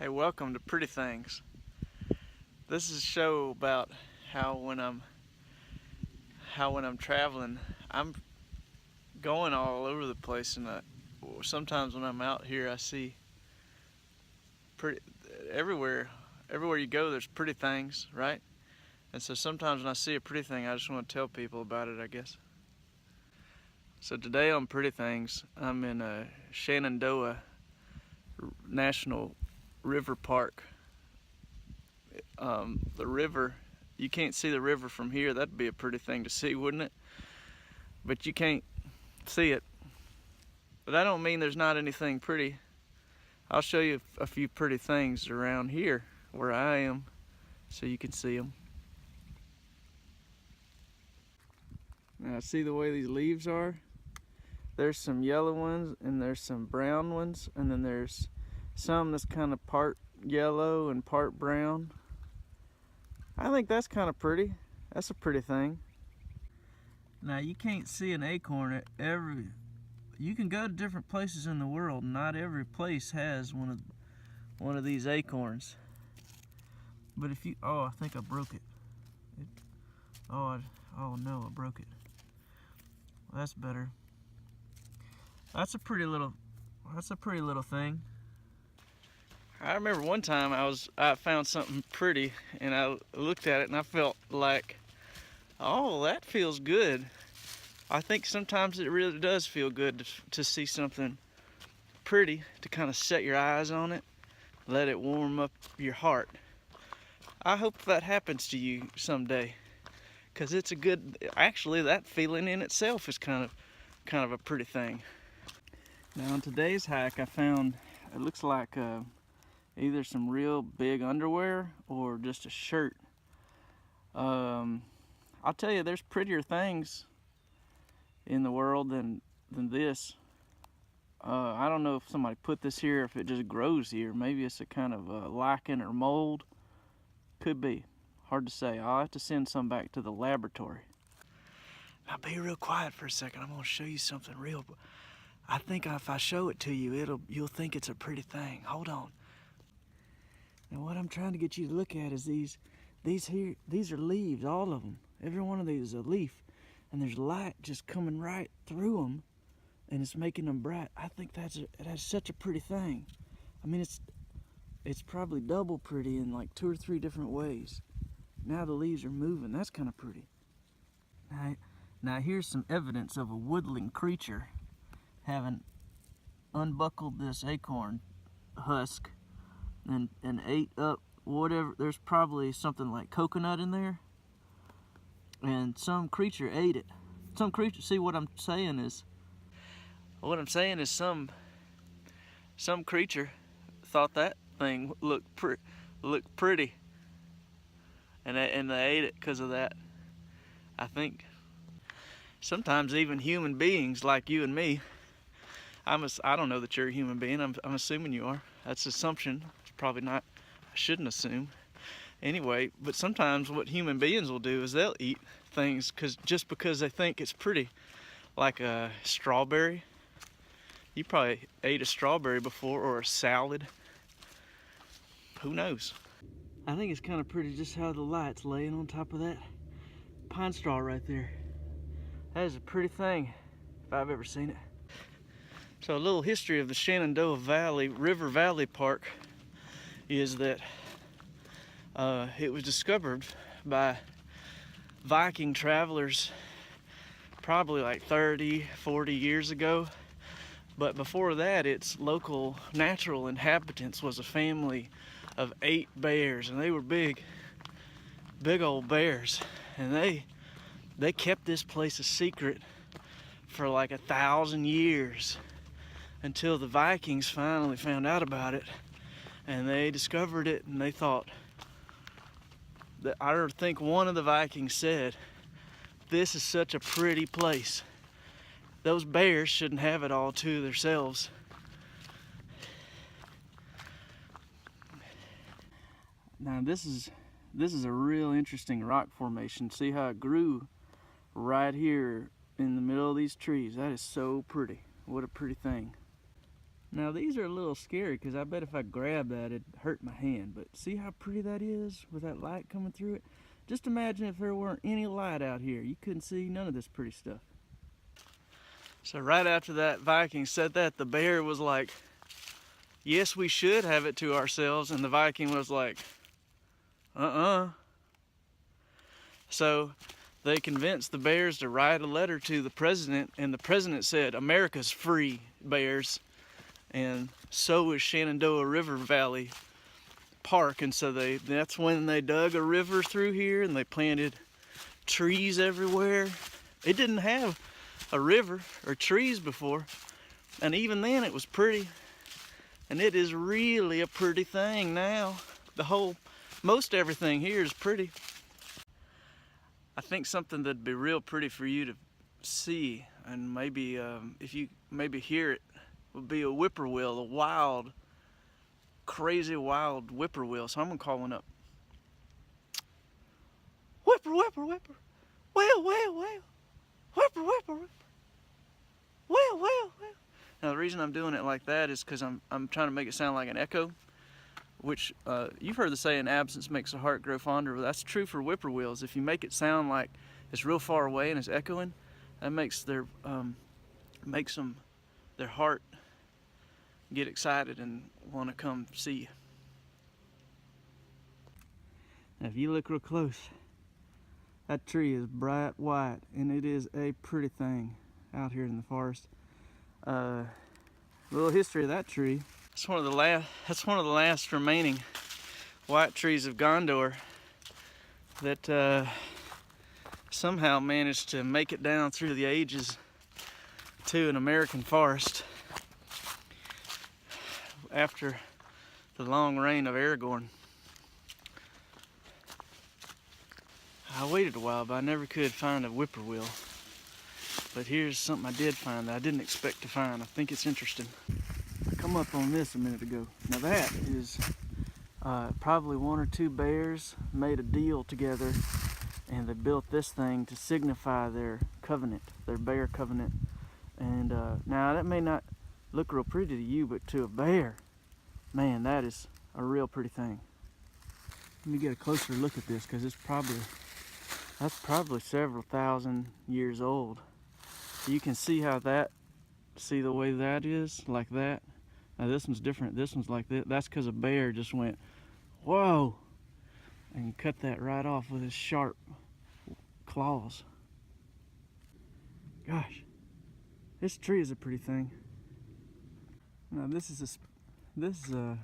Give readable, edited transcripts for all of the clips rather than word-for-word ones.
Hey, welcome to Pretty Things. This is a show about how when I'm traveling, I'm going all over the place, and sometimes when I'm out here, I see pretty everywhere. Everywhere you go, there's pretty things, right? And so sometimes when I see a pretty thing, I just want to tell people about it, I guess. So today on Pretty Things, I'm in Shenandoah National River Park. The river, you can't see the river from here. That'd be a pretty thing to see, wouldn't it? But you can't see it. But that don't mean there's not anything pretty. I'll show you a few pretty things around here where I am so you can see them. Now see the way these leaves are? There's some yellow ones and there's some brown ones, and then there's some that's kind of part yellow and part brown. I think that's kind of pretty. That's a pretty thing. Now you can't see an acorn at you can go to different places in the world, and not every place has one of these acorns. But if you, oh, I think I broke it. Oh no, I broke it. Well, that's better. That's a pretty little thing. I remember one time I found something pretty, and I looked at it and I felt like, oh, that feels good. I think sometimes it really does feel good to see something pretty, to kind of set your eyes on it, let it warm up your heart. I hope that happens to you someday, because it's a good, actually that feeling in itself is kind of a pretty thing. Now on today's hike I found, it looks like either some real big underwear or just a shirt. I'll tell you, there's prettier things in the world than this. I don't know if somebody put this here, if it just grows here. Maybe it's a kind of lichen or mold. Could be. Hard to say. I'll have to send some back to the laboratory. Now be real quiet for a second. I'm going to show you something real. I think if I show it to you, you'll think it's a pretty thing. Hold on. Now what I'm trying to get you to look at is these are leaves, all of them. Every one of these is a leaf, and there's light just coming right through them, and it's making them bright. I think that's such a pretty thing. I mean, it's probably double pretty in like 2 or 3 different ways. Now the leaves are moving. That's kind of pretty. Now here's some evidence of a woodland creature having unbuckled this acorn husk and ate up whatever. There's probably something like coconut in there, and some creature ate it. Some creature, see what I'm saying is some creature thought that thing looked pretty, and they ate it because of that. I think sometimes even human beings like you and me, I don't know that you're a human being. I'm assuming you are. That's an assumption. It's probably not. I shouldn't assume. Anyway, but sometimes what human beings will do is they'll eat things just because they think it's pretty. Like a strawberry. You probably ate a strawberry before, or a salad. Who knows? I think it's kind of pretty just how the light's laying on top of that pine straw right there. That is a pretty thing if I've ever seen it. So a little history of the Shenandoah River Valley Park is that it was discovered by Viking travelers probably like 30, 40 years ago. But before that, its local natural inhabitants was a family of 8 bears, and they were big old bears. And they kept this place a secret for like 1,000 years until the Vikings finally found out about it, and they discovered it, and they thought that, I think one of the Vikings said, "This is such a pretty place. Those bears shouldn't have it all to themselves." Now this is a real interesting rock formation. See how it grew right here in the middle of these trees? That is so pretty. What a pretty thing. Now these are a little scary because I bet if I grabbed that it'd hurt my hand, but see how pretty that is with that light coming through it? Just imagine if there weren't any light out here. You couldn't see none of this pretty stuff. So right after that Viking said that, the bear was like, yes, we should have it to ourselves, and the Viking was like, So they convinced the bears to write a letter to the president, and the president said, America's free, bears. And so is Shenandoah River Valley Park, and so that's when they dug a river through here and they planted trees everywhere. It didn't have a river or trees before, and even then it was pretty, and it is really a pretty thing now. Most everything here is pretty. I think something that'd be real pretty for you to see, and maybe if you maybe hear it, would be a whippoorwill, a wild, crazy wild whippoorwill. So I'm gonna call one up. Whipper, whipper, whipper, wail, wail, wail, whipper, whipper, whipper, wail, wail, wail. Now the reason I'm doing it like that is because I'm trying to make it sound like an echo, which you've heard the saying, absence makes the heart grow fonder. Well, that's true for whippoorwills. If you make it sound like it's real far away and it's echoing, that makes their heart get excited and want to come see you. Now if you look real close, that tree is bright white, and it is a pretty thing out here in the forest. A little history of that tree. That's one of the last remaining white trees of Gondor that somehow managed to make it down through the ages to an American forest after the long reign of Aragorn. I waited a while, but I never could find a whippoorwill. But here's something I did find that I didn't expect to find. I think it's interesting. I come up on this a minute ago. Now that is probably one or two bears made a deal together, and they built this thing to signify their covenant, their bear covenant. And now that may not look real pretty to you, but to a bear, man, that is a real pretty thing. Let me get a closer look at this, because that's probably several thousand years old. You can see see the way that is, like that. Now this one's different. This one's like this. That's because a bear just went, whoa, and cut that right off with his sharp claws. Gosh, this tree is a pretty thing. Now this is a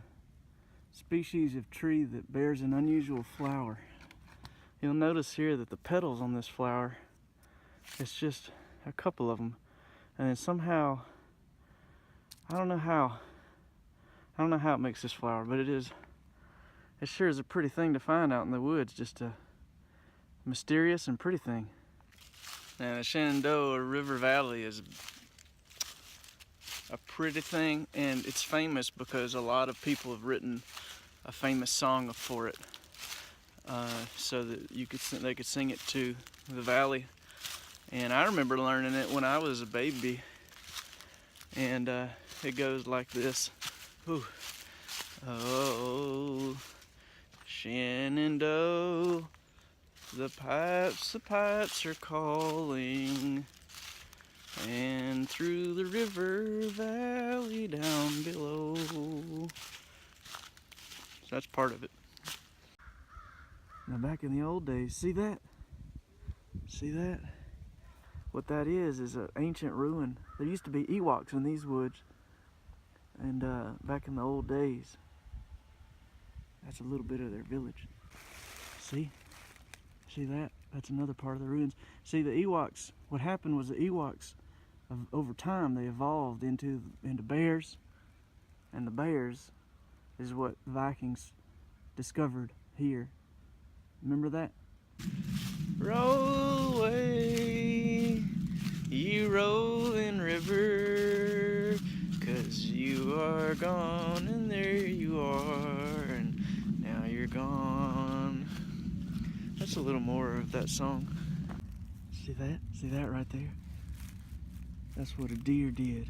species of tree that bears an unusual flower. You'll notice here that the petals on this flower, it's just a couple of them, and then somehow, I don't know how it makes this flower, but it sure is a pretty thing to find out in the woods. Just a mysterious and pretty thing. Now the Shenandoah River Valley is a pretty thing, and it's famous because a lot of people have written a famous song for it, so that they could sing it to the valley. And I remember learning it when I was a baby, and it goes like this. Ooh. Oh, Shenandoah, the pipes are calling, and through the river valley down below. So that's part of it. Now back in the old days, see that? See that? What that is an ancient ruin. There used to be Ewoks in these woods, and back in the old days, that's a little bit of their village. See that? That's another part of the ruins. See, the Ewoks, what happened was the Ewoks, over time, they evolved into bears, and the bears is what the Vikings discovered here. Remember that? Roll away, you rolling river, 'cause you are gone and there you are, and now you're gone. That's a little more of that song. See that? See that right there? That's what a deer did.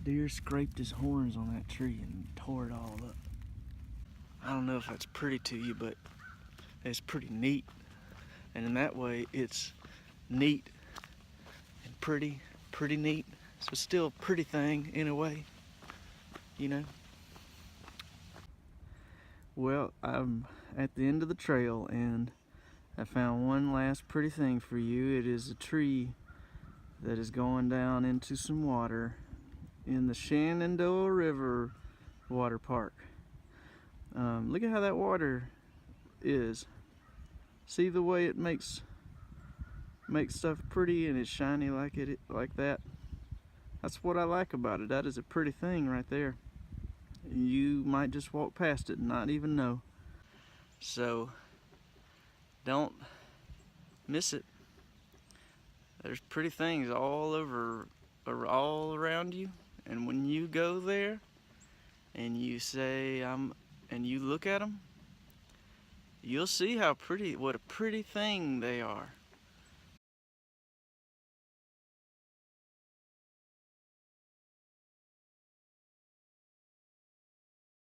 Deer scraped his horns on that tree and tore it all up. I don't know if that's pretty to you, but it's pretty neat. And in that way, it's neat and pretty neat. So it's still a pretty thing in a way, you know? Well, I'm at the end of the trail and I found one last pretty thing for you. It is a tree that is going down into some water in the Shenandoah River water park. Look at how that water is. See the way it makes stuff pretty and it's shiny like that. That's what I like about it. That is a pretty thing right there. You might just walk past it and not even know. So don't miss it. There's pretty things all over, all around you, and when you go there and you say and you look at them, you'll see how pretty, what a pretty thing they are.